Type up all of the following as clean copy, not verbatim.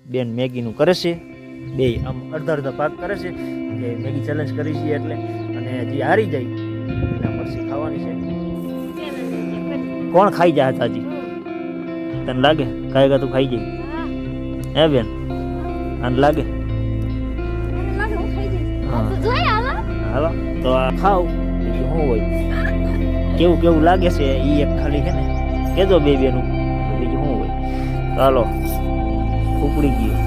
બેન મેગીનું કરે છે, બે આમ અડધા અડધા ભાગ કરે છે કે મેગી ચેલેન્જ કરી છે એટલે, અને જે હારી જાય એના મરસી ખાવાની છે. કોણ ખાઈ જાય તાજી? તને લાગે કાંઈ તું ખાઈ જાય? હે બેન, આને લાગે? હાલો તો આ ખાવ બીજું શું હોય. કેવું કેવું લાગે છે એ એક ખાલી છે ને કેજો બે બેનું, બીજું શું હોય. ચાલો ઉપડી ગયું.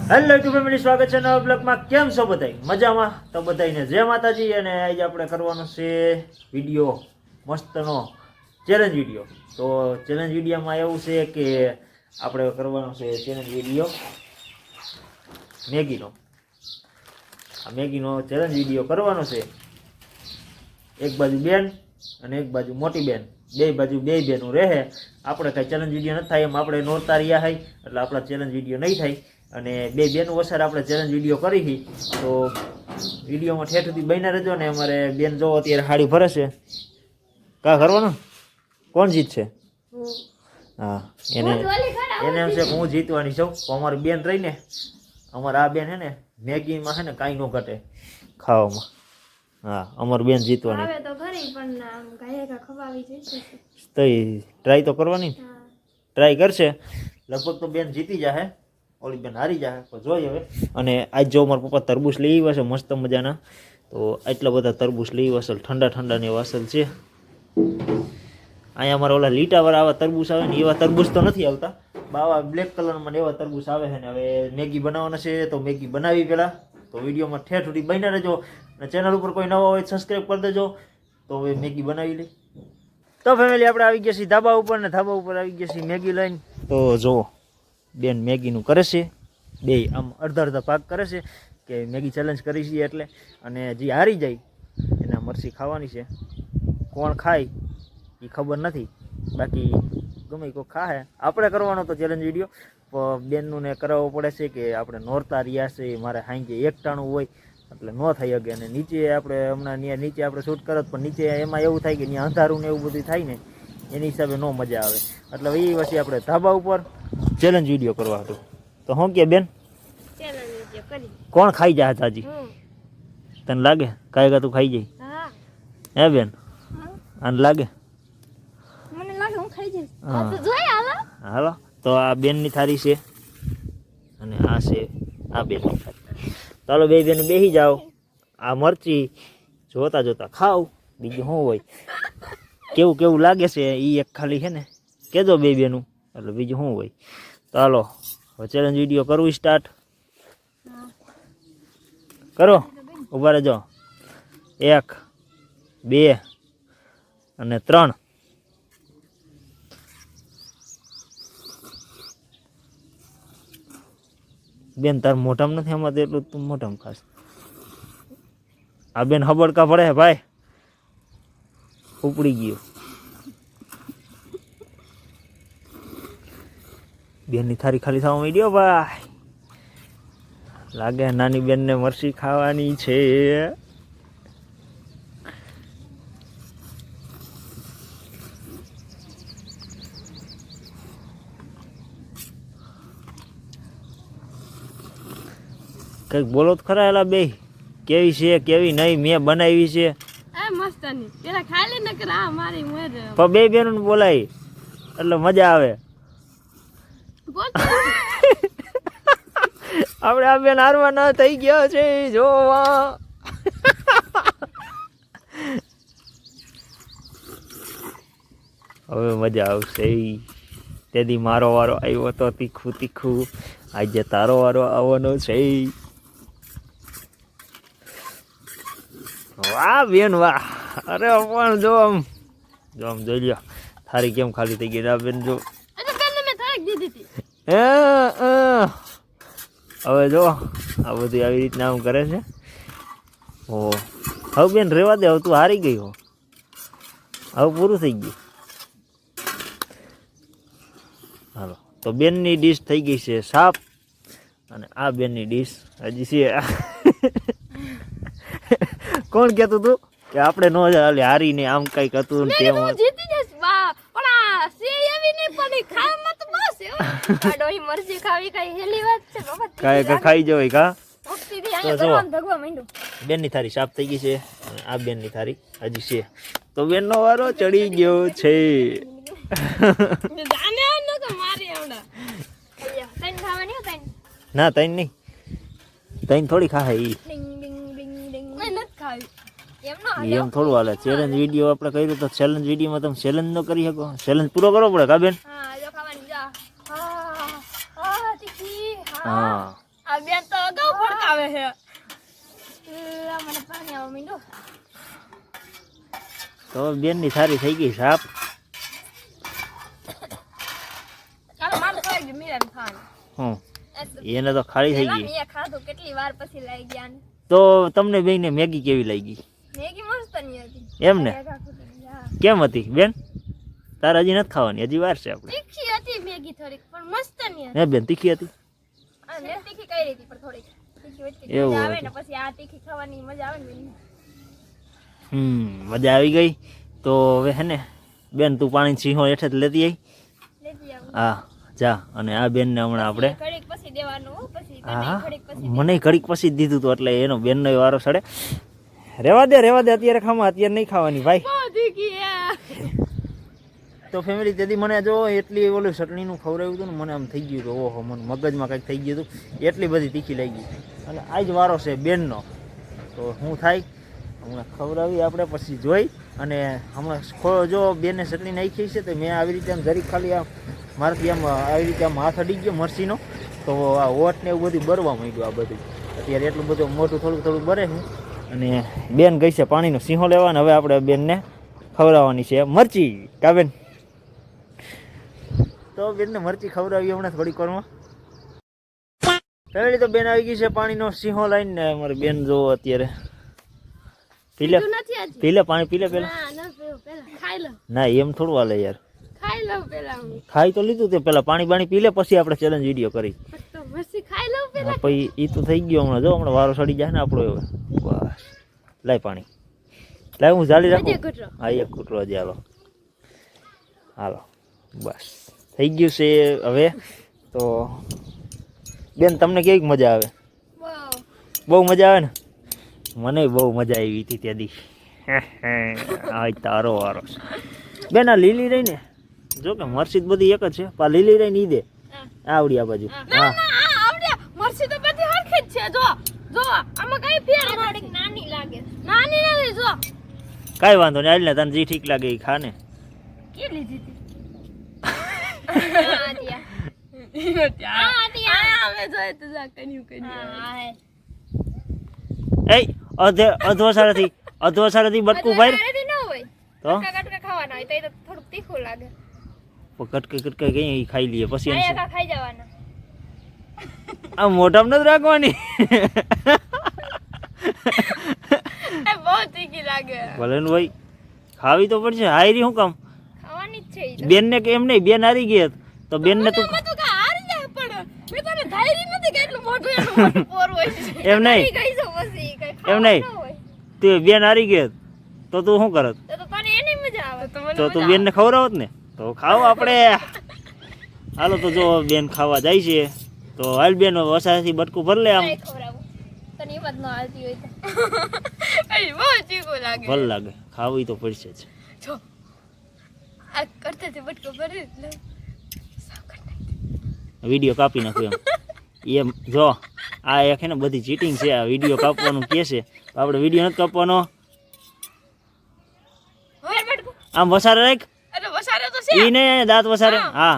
હેલો ટુ ફેમિલી, સ્વાગત છે નવા બ્લોગમાં. કેમ છો બધાય? મજામાં? તો બધાને જય માતાજી. અને આજે આપણે કરવાનો છે વિડીયો મસ્તનો ચેલેન્જ વિડીયો. તો ચેલેન્જ વિડીયોમાં એવું છે કે આપણે કરવાનો છે ચેલેન્જ વિડીયો મેગીનો. આ મેગીનો ચેલેન્જ વિડીયો કરવાનો છે. એક બાજુ બેન અને એક બાજુ મોટી બેન, બે બાજુ બે બેનું રહે. આપણે કાંઈ ચેલેન્જ વિડીયો નથી થાય એમ આપણે નોરતા રહ્યા હોય એટલે આપણા ચેલેન્જ વિડીયો નહીં થાય. અને બે બેનું વસાર આપણે ચેલેન્જ વિડીયો કરી તો વિડીયોમાં ઠેઠ સુધી બન્યા રહેજો. ને અમારે બેન જો અત્યારે હાડી ભરે છે. કા કરવાનું? કોણ જીતશે? હા, એને એમ છે કે હું જીતવાની છું. તો અમારી બેન રહીને, અમારે આ બેન છે ને મેગીમાં છે ને કાંઈ ન ઘટે ખાવામાં. હા, અમારી બેન જીતવાની. તો ટ્રાય તો કરવાની, ટ્રાય કરશે. લગભગ તો બેન જીતી જશે, ઓલી બેન હારી જાય તો જોઈએ હવે. અને આજ જો મારા પપ્પા તરબૂચ લઈ આવ્યા છે મસ્ત મજાના. તો આટલા બધા તરબૂચ લઈ આવ્યા અસલ ઠંડા ઠંડા ને એવા અસલ છે. અહીંયા અમારા ઓલા લીટાવાળા આવા તરબૂચ આવે ને એવા તરબૂચ તો નથી આવતા. આવા બ્લેક કલરમાં એવા તરબૂચ આવે છે ને. હવે મેગી બનાવવાના છે તો મેગી બનાવી પહેલાં. તો વિડીયોમાં ઠેઠ સુધી બન્યા રહેજો. અને ચેનલ ઉપર કોઈ નવા હોય સબસ્ક્રાઈબ કરી દેજો. તો હવે મેગી બનાવી લઈ. તો ફેમિલી આપણે આવી ગયા છીએ ધાબા ઉપર, ને ધાબા ઉપર આવી ગયા છીએ મેગી લઈને. તો જુઓ બેન મેગીનું કરે છે, બે આમ અડધા અડધા ભાગ કરે છે કે મેગી ચેલેન્જ કરી છે એટલે. અને જે હારી જાય એના મરસી ખાવાની છે. કોણ ખાય એ ખબર નથી, બાકી ગમે કોઈ ખાહે. આપણે કરવાનો તો ચેલેન્જ વિડીયો બેનનું ને કરાવવો પડે છે કે આપણે નોરતા રહ્યા છે. મારે હાંજે એકટાણું હોય એટલે ન થઈ શકે. અને નીચે આપણે હમણાં નીચે આપણે શૂટ કરત પણ નીચે એમાં એવું થાય કે ત્યાં અંધારું ને એવું બધું થાય ને એની હિસાબે ન મજા આવે. એટલે એ પછી આપણે ધાબા ઉપર ચેલેન્જ વિડીયો કરવા હતું. તો શું કે બેન, કોણ ખાઈ જાય તાજી? તને લાગે કાંઈ તું ખાઈ જાય? હે બેન, આને લાગે? હાલો તો આ બેનની થાળી છે અને આ છે આ બેનની થાળી. ચાલો બે બેન બેસી જાઓ. આ મરચી જોતા જોતા ખાવ, બીજું શું હોય. કેવું કેવું લાગે છે એ એક ખાલી છે ને કેજો બે બેનું, એટલે બીજું શું હોય. ચાલો હવે ચેલેન્જ વિડીયો કરવું સ્ટાર્ટ કરો. ઉભા રહેજો. 1 2 અને 3. બેન તાર મોઢામાં નથી આમાં એટલું તું મોઢામાં ખાસ. આ બેન હબડકા પડે હે ભાઈ, ઉપડી ગયો. બેનની થારી ખાલી થવા માંડ્યો ભાઈ. લાગે નાની બેનને મરસી ખાવાની છે. કઈક બોલો તો ખરા એલા બે, કેવી છે કેવી નહીં? મેં બનાવી છે પણ બે બેનો બોલાય એટલે મજા આવે. આપણે આ બેન હારવા ના થઈ ગયા છે જોવા. હવે મજા આવશે. તેથી મારો વારો આવ્યો તો તીખું તીખું, આજે તારો વારો આવવાનો છે. વાહ બેન વાહ. અરે પણ જો આમ જોઈ લ્યો થારી કેમ ખાલી થઈ ગઈ. બેન જો હવે જો આ બધું આવી રીતના આમ કરે છે. ઓ હવે બેન રેવા દે, હવે તું હારી ગઈ હો, હવે પૂરું થઈ ગયું. હાલો તો બેનની ડીશ થઈ ગઈ છે સાફ, અને આ બેનની ડીશ હજી છે. કોણ કહેતું તું? કે આપણે નો હારીને આમ કઈક હતું ને તેમ હું જીતી જઈશ બા પણ આ સે એવી નહીં પણ ખાવામાં તો બસ આ ડોહી મરજી ખાવી કઈ હેલી વાત છે બાબા કાંઈ ખાઈ જવાય કા ભક્તિથી અહીંયા ભગવાન ભગવા માંડ્યું બેનની થારી સાફ થઈ ગઈ છે અને આ બેનની થારી હજી છે તો બેનનો વારો ચડી ગયો છે જાને ન તો મારી આવડા તૈન ખાવાની હો તૈન ના તૈન નહીં તૈન થોડી ખાહે ઈ ડિંગ ડિંગ ડિંગ ડિંગ નથી ખાવી એમ થોડું હાલે ચેલેન્જ વિડીયો આપણે કર્યું તો ચેલેન્જ વિડીયોમાં તમે ચેલેન્જ ન કરી શકો ચેલેન્જ પૂરો કરવો પડે કા બેન હા જો ખાવાની જા હા તીખી હા આ બેન તો અગાઉ ફડકાવે છે મને પાણી આવો મીંડો તો બેનની થારી થઈ ગઈ સાફ ચાલો માર ખાઈ ગઈ મીરાન ખાન હું એને તો ખાલી થઈ ગઈ મેં ખાધું કેટલી વાર પછી લઈ ગયા ને તો તમને બેને મેગી કેવી લાગી મેગી મસ્ત ની હતી એમ ને કેમ હતી બેન તારે હજી નથી ખાવાની હજી વાર છે આપણે તીખી હતી મેગી થોડીક પણ મસ્ત ની હતી હે બેન તીખી હતી આ મેં તીખી કરી હતી પણ થોડીક તીખી વચ્ચે એવું મજા આવે હતું. ને પછી આ તીખી ખાવાની મજા આવે ને મજા આવી ગઈ તો હવે હે ને બેન તું પાણી સિંહો હેઠે જ લેતી આવી લેતી આવું હા જા અને આ બેનને હમણાં આપણે ઘડીક પછી દેવાનું હો, પછી હા ઘડીક પછી મને ઘડીક પછી જ દીધું હતું એટલે એનો બેનનો વારો સડે રેવા દે અત્યારે ખાવા અત્યારે નહીં ખાવાની ભાઈ બહુ તીખી તો ફેમિલી તેથી મને જો એટલી ઓલું ચટણીનું ખવડાવ્યું હતું ને મને આમ થઈ ગયું હતું ઓહો મને મગજમાં કંઈક થઈ ગયું હતું એટલી બધી તીખી લાગી અને આ જ વારો છે બેનનો તો શું થાય હમણાં ખવડાવી આપણે પછી જોઈ અને હમણાં જો બેને ચટણી નાખી છે તો મેં આવી રીતે આમ જરીક ખાલી આમ મારાથી આમ આવી રીતે આમ હાથ અડી ગયો મરસીનો તો આ ઓટ ને એવું બધું બરવા માંડ્યું આ બધું અત્યારે એટલું બધું મોટું થોડુંક બરે છે અને બેન ગઈ છે પાણીનો સિંહો લેવા ને હવે આપણે બેનને ખવડાવવાની છે મરચી કા બેન તો બેનને મરચી ખવડાવી હમણાં થોડીક વારમાં ફેમિલી તો બેન આવી ગઈ છે પાણીનો સિંહો લઈને ને અમારી બેન જો અત્યારે પીલે નથી આજે પીલે પાણી પીલે પેલા ના ના પીવું પેલા ખાઈ લો ના એમ થોડું હાલે યાર ખાઈ લો પેલા હું ખાઈ તો લીધું તે પેલા પાણી પીલે પછી આપણે ચેલેન્જ વિડીયો કરી તો મસ્તી ખાઈ લો પેલા પછી એ તો થઈ ગયો હમણાં જો હમણાં વારો સડી જાય ને આપણો હવે બસ લાય પાણી લાય હું જાળી રાખું ઘૂંટરો. હા એક કૂટરો હજી હાલો બસ થઈ ગયું છે હવે તો બેન તમને કેવી મજા આવે બહુ મજા આવે ને મને બહુ મજા આવી હતી ત્યાંથી આ તારો વારો છે બેન આ લીલી રહી ને જો કે મરસી બધી એક જ છે પા લીલી રહી ને ઈ દે આવડી આ બાજુ ના હા ના આ આવડે મરસી તો બધી હરખી જ છે જો જો આમાં કઈ ફેર થોડીક નાની લાગે નાની નથી જો કાંઈ વાંધો નહીં આજ ને તને જે ઠીક લાગે એ ખા ને કે લીધી હતી હા ત્યાં અમે જોઈ તો જા કર્યું હા એ અધવસારેથી બટકું ભાઈ રેડી ન હોય તો કટકા ખાવાના હોય તો એ તો થોડુંક તીખું લાગે કટકે કઈ ખાઈ લઈએ પછી એમ આયા ખાઈ જવાના આ મોઢામાં નથી રાખવાની એ બહુ તીખી લાગે ભલે ને ભાઈ ખાવી તો પડશે હારી શું કામ ખાવાની જ છે ઈ તો. બેન ને કે એમ નહીં બેન હારી ગઈ તો બેન ને તું બધું કા હારી જાય પણ મેં તને ધારી નથી કે એટલું મોટું એનું મોટું પોર હોય છે. એમ નહીં. હારી ગઈ છો પછી કઈ એમ ખાવાનું નહીં. ન હોય. તું બેન હારી ગઈ તો તું શું કરત તો તને એની મજા આવે તો મને તો તું બેન ને ખવડાવત ને તો ખાવ આપણે હાલો તો જો બેન ખાવા જાય છે તો હાલ બેન વસાથી બટકું ભર લે આમ નહીં ખવડાવું તને એ વાત ન આવતી હોય તો એ બહુ ચીકું લાગે ભલ લાગે ખાવી તો પડશે જ જો આ કરતે તે બટકો ભરી લે સાવ કરતા વિડીયો કાપી નાખ્યો એમ જો આ એક છે ને બધી ચીટિંગ છે આ વિડીયો કાપવાનું કે છે આપણે વિડીયો નથી કાપવાનો હવે બટકો આમ વસારે રાખ અરે વસારે તો ઈ ને દાંત વસારે હા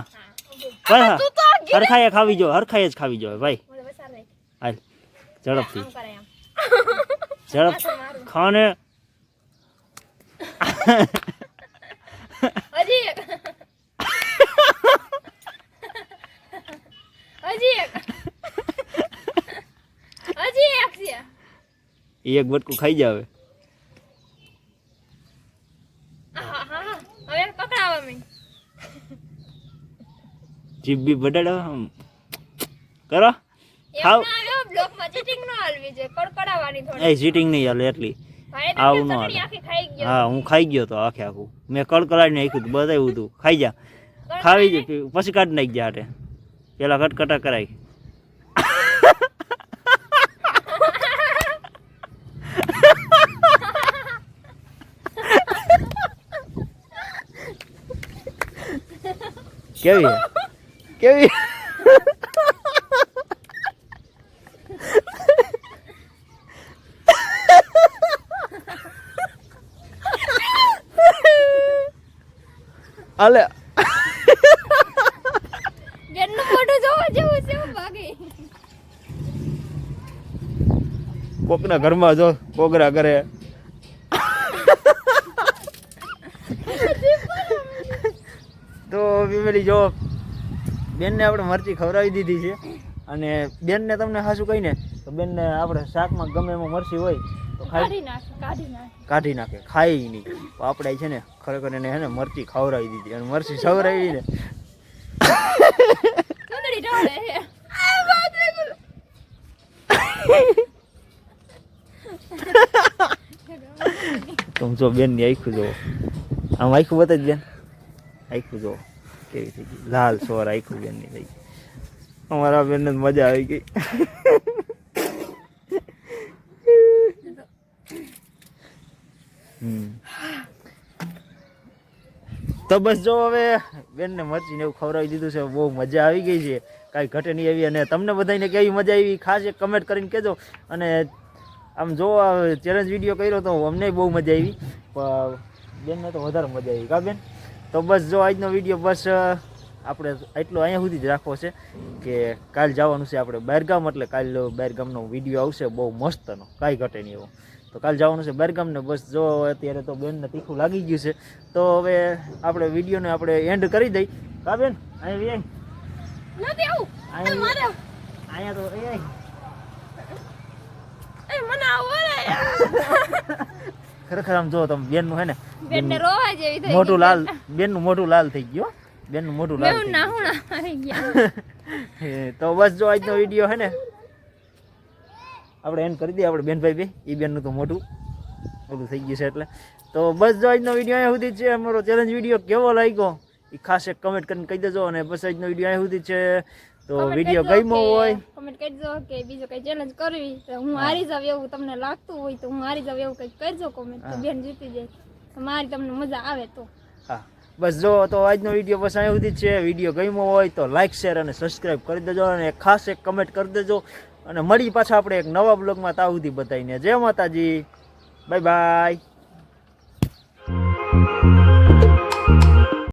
બસ હા તું તો આ ગીરે હરખાઈ ખાવી જો હરખાઈ જ ખાવી જોઈએ ભાઈ મને વસારે હાલ ઝડપથી આમ કરે આમ ઝડપ ખાને હજી એક હજી એક હજી એક છે એક બટકું ખાઈ જાવે હા હવે પકડાવા મે જીભ બી બડાડો કરો ખાવ એમ ના આવ્યો બ્લોક માં ચીટિંગ ન હાલવી છે કડકડાવાની થોડી એ ચીટિંગ નહીં હાલે એટલી ભાઈ તો આવું ન ચટણી હાલે. આખી ખાઈ ગયો હા હું ખાઈ ગયો તો આખે આખું મેં કડકડાઈને નાખ્યું હતું બતાવ્યું હતું ખાઈ જા ખાવી જ પછી કાઢી નાખી જા હાટે પેલા કટકટા કરાય કેવી હે? કેવી અલે બેનનું મોઢું જોવા જેવું છે હું ભાગી કોકના ઘરમાં જો કોગરા કરે તો ફેમિલી જો બેનને આપણે મરચી ખવડાવી દીધી છે અને બેનને તમને હાસું કહીને તો બેનને આપણે શાકમાં ગમે એમાં મરચી હોય તો ખાઈ કાઢી નાખે ખાઈ નહીં તો આપણે છે ને ખરેખર એને હે ને મરચી ખવડાવી દીધી અને મરચી ખવડાવી ને ચૂંદડી ઢોળે છે તો જો બેનની આખું જો આમ આખું બતાવી બેન આખું જો કેવી થઈ ગઈ લાલ સોર આખું બેનની થઈ ગઈ અમારા બેનને તો મજા આવી ગઈ તો બસ જો હવે બેનને મરચીને એવું ખવડાવી દીધું છે બહુ મજા આવી ગઈ છે કાંઈ ઘટે નહીં એવી અને તમને બધાને કેવી મજા આવી ખાસ એક કમેન્ટ કરીને કહેજો અને આમ જો ચેલેન્જ વિડીયો કર્યો તો અમને બહુ મજા આવી પણ બેનને તો વધારે મજા આવી કા બેન તો બસ જો આજનો વિડીયો બસ આપણે એટલો અહીંયા સુધી જ રાખવો છે કે કાલ જવાનું છે આપણે બહારગામ એટલે કાલ બહારગામનો વિડીયો આવશે બહુ મસ્તનો કાંઈ ઘટે નહીં એવો તો કાલ જવાનું છે બહારગામને બસ જો અત્યારે તો બેનને તીખું લાગી ગયું છે તો હવે આપણે વિડીયોને આપણે એન્ડ કરી દઈ કા બેન અહીંયા નથી આવું અહીંયા અહીંયા તો એ મને આવડે ખરેખર આમ જો તમે બેનનું હે ને બેનને રોવા જેવી થઈ મોટું લાલ બેનનું મોઢું લાલ થઈ ગયું હો. બેનનું મોઢું લાલ થઈ ના હું આવી ગયા ગયું તો બસ જો આજનો વિડીયો હે ને આપણે એન્ડ કરી દઈએ આપણે બેનભાઈ બે એ બેનનું તો મોટું ઓલું થઈ ગયું છે એટલે તો બસ જો આજનો વિડીયો અહીંયા સુધી જ છે અમારો ચેલેન્જ વિડીયો કેવો લાગ્યો એ ખાસ એક કમેન્ટ કરીને કહી દેજો અને બસ આજનો વિડીયો અહીંયા સુધી જ છે તો વિડીયો ગમ્યો હોય કમેન્ટ કરજો કે બીજો કઈ ચેલેન્જ કરવી તો હું હારી જાવ એવું તમને લાગતું હોય તો હું હારી જાવ એવું કંઈક કરજો કોમેન્ટ તો બેન જીતી જાય તો મારી તમને મજા આવે તો હા બસ જો તો આજનો વિડીયો બસ અહીંયા સુધી જ છે વિડીયો ગમ્યો હોય તો લાઇક શેર અને સબસ્ક્રાઈબ કરી દેજો અને ખાસ એક કમેન્ટ કરી દેજો અને મળી પાછા આપણે એક નવા બ્લોગમાં ત્યાં સુધી બતાવીને જય માતાજી બાય બાય